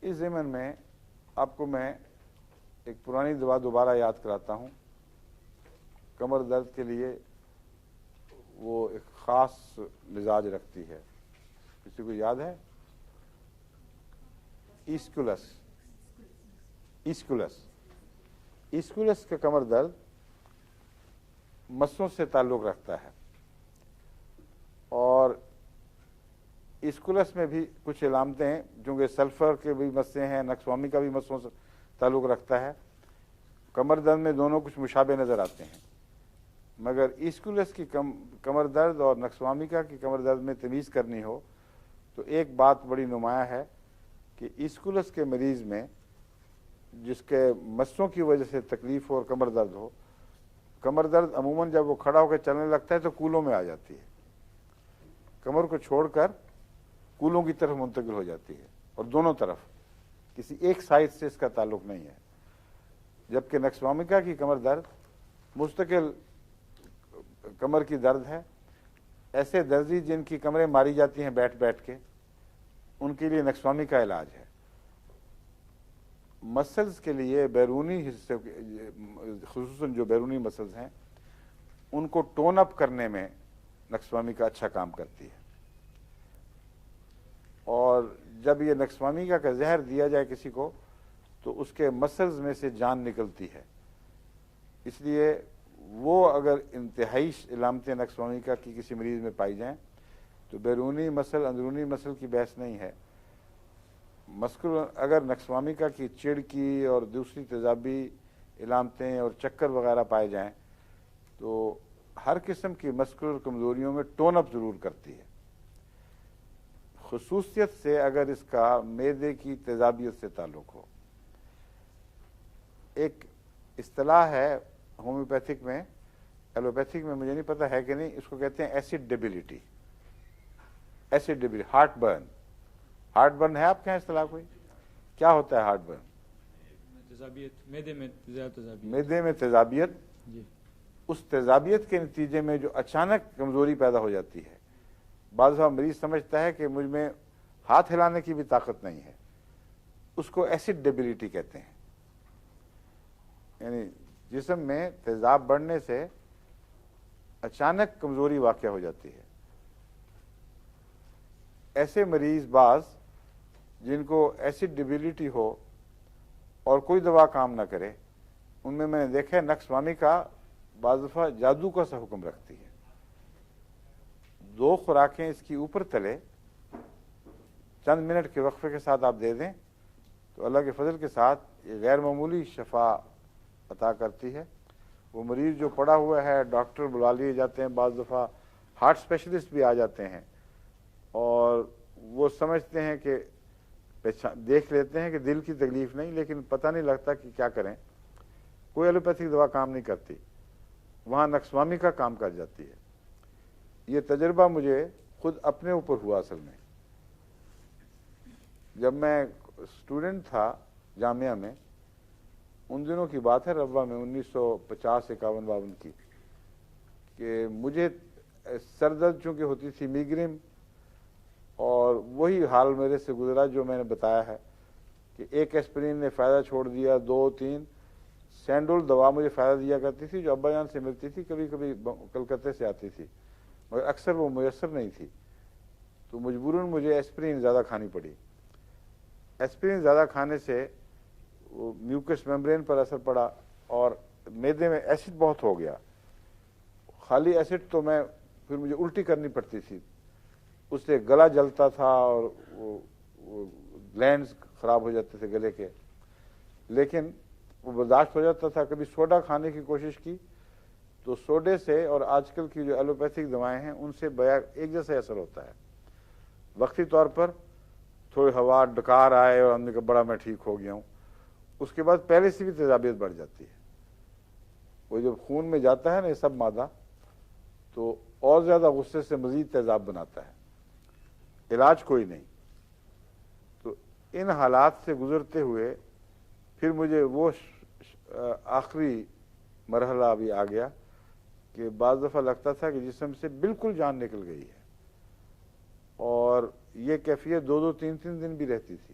اس ضمن میں آپ کو میں ایک پرانی دوا دوبارہ یاد کراتا ہوں. کمر درد کے لیے وہ ایک خاص مزاج رکھتی ہے. کسی کو یاد ہے؟ ایسکولس. ایسکولس ایسکولس کا کمر درد مسوں سے تعلق رکھتا ہے، اور ایسکولس میں بھی کچھ علامتیں ہیں، چونکہ سلفر کے بھی مسئلے ہیں، نقصوامی کا بھی مسوں سے تعلق رکھتا ہے. کمر درد میں دونوں کچھ مشابہ نظر آتے ہیں، مگر ایسکولس کی کمر درد اور نقصوامیکا کی کمر درد میں تمیز کرنی ہو تو ایک بات بڑی نمایاں ہے کہ ایسکولس کے مریض میں جس کے مسوں کی وجہ سے تکلیف ہو اور کمر درد ہو، کمر درد عموماً جب وہ کھڑا ہو کے چلنے لگتا ہے تو کولوں میں آ جاتی ہے، کمر کو چھوڑ کر کولوں کی طرف منتقل ہو جاتی ہے، اور دونوں طرف، کسی ایک سائڈ سے اس کا تعلق نہیں ہے. جبکہ نقصوامیکا کی کمر درد مستقل کمر کی درد ہے. ایسے درزی جن کی کمریں ماری جاتی ہیں بیٹھ بیٹھ کے، ان کے لیے نقصوامی کا علاج ہے. مسلز کے لیے بیرونی حصے، خصوصاً جو بیرونی مسلز ہیں، ان کو ٹون اپ کرنے میں نقصوامی کا اچھا کام کرتی ہے. اور جب یہ نقصوامی کا زہر دیا جائے کسی کو تو اس کے مسلز میں سے جان نکلتی ہے. اس لیے وہ اگر انتہائی علامتیں نقصوامیکا کی کسی مریض میں پائی جائیں تو بیرونی مسل اندرونی مسل کی بحث نہیں ہے. اگر نقصوامیکا کی چڑ کی اور دوسری تیزابی علامتیں اور چکر وغیرہ پائے جائیں تو ہر قسم کی مسکولر کمزوریوں میں ٹون اپ ضرور کرتی ہے. خصوصیت سے اگر اس کا معدے کی تیزابیت سے تعلق ہو. ایک اصطلاح ہے ہومیوپیتھک میں، ایلوپیتھک میں مجھے نہیں پتا ہے کہ نہیں، اس کو کہتے ہیں acid debility. Acid debility, heartburn. Heartburn ہے آپ کے یہاں اصطلاح کوئی؟ کیا ہوتا ہے ہارٹ برن؟ تیزابیت، معدے میں تیزابیت. معدے میں تیزابیت. جی. اس تیزابیت کے نتیجے میں جو اچانک کمزوری پیدا ہو جاتی ہے، بعض دفعہ مریض سمجھتا ہے کہ مجھ میں ہاتھ ہلانے کی بھی طاقت نہیں ہے، اس کو ایسڈ ڈیبلٹی کہتے ہیں. یعنی جسم میں تیزاب بڑھنے سے اچانک کمزوری واقع ہو جاتی ہے. ایسے مریض بعض جن کو ایسڈ ڈیبلٹی ہو اور کوئی دوا کام نہ کرے، ان میں نے دیکھا ہے نقصوامیکا بعض دفعہ جادو کا سا حکم رکھتی ہے. 2 خوراکیں اس کی اوپر تلے چند منٹ کے وقفے کے ساتھ آپ دے دیں تو اللہ کے فضل کے ساتھ یہ غیر معمولی شفا عطا کرتی ہے. وہ مریض جو پڑا ہوا ہے، ڈاکٹر بلا لیے جاتے ہیں، بعض دفعہ ہارٹ اسپیشلسٹ بھی آ جاتے ہیں، اور وہ سمجھتے ہیں کہ دیکھ لیتے ہیں کہ دل کی تکلیف نہیں، لیکن پتہ نہیں لگتا کہ کیا کریں. کوئی ایلوپیتھک دوا کام نہیں کرتی، وہاں نقصوامیکا کام کر جاتی ہے. یہ تجربہ مجھے خود اپنے اوپر ہوا. اصل میں جب میں اسٹوڈنٹ تھا جامعہ میں، ان دنوں کی بات ہے، ربوہ میں 1950-51 کی، کہ مجھے سر درد چونکہ ہوتی تھی میگرین، اور وہی حال میرے سے گزرا جو میں نے بتایا ہے کہ ایک ایسپرین نے فائدہ چھوڑ دیا، 2-3 سینڈول دوا مجھے فائدہ دیا کرتی تھی جو ابا جان سے ملتی تھی، کبھی کبھی کلکتے سے آتی تھی، مگر اکثر وہ میسر نہیں تھی، تو مجبوراً مجھے ایسپرین زیادہ کھانی پڑی. ایسپرین زیادہ کھانے سے میوکس میمبرین پر اثر پڑا اور معدے میں ایسڈ بہت ہو گیا. خالی ایسڈ تو میں پھر مجھے الٹی کرنی پڑتی تھی، اس سے گلا جلتا تھا اور وہ گلینڈز خراب ہو جاتے تھے گلے کے، لیکن وہ برداشت ہو جاتا تھا. کبھی سوڈا کھانے کی کوشش کی تو سوڈے سے اور آج کل کی جو ایلوپیتھک دوائیں ہیں ان سے ایک جیسا اثر ہوتا ہے. وقتی طور پر تھوڑی ہوا ڈکار آئے اور ہم نے کہا بڑا میں ٹھیک ہو گیا ہوں، اس کے بعد پہلے سے بھی تیزابیت بڑھ جاتی ہے. وہ جب خون میں جاتا ہے نا یہ سب مادہ، تو اور زیادہ غصے سے مزید تیزاب بناتا ہے. علاج کوئی نہیں. تو ان حالات سے گزرتے ہوئے پھر مجھے وہ آخری مرحلہ بھی آ گیا کہ بعض دفعہ لگتا تھا کہ جسم سے بالکل جان نکل گئی ہے، اور یہ کیفیت 2-3 دن بھی رہتی تھی.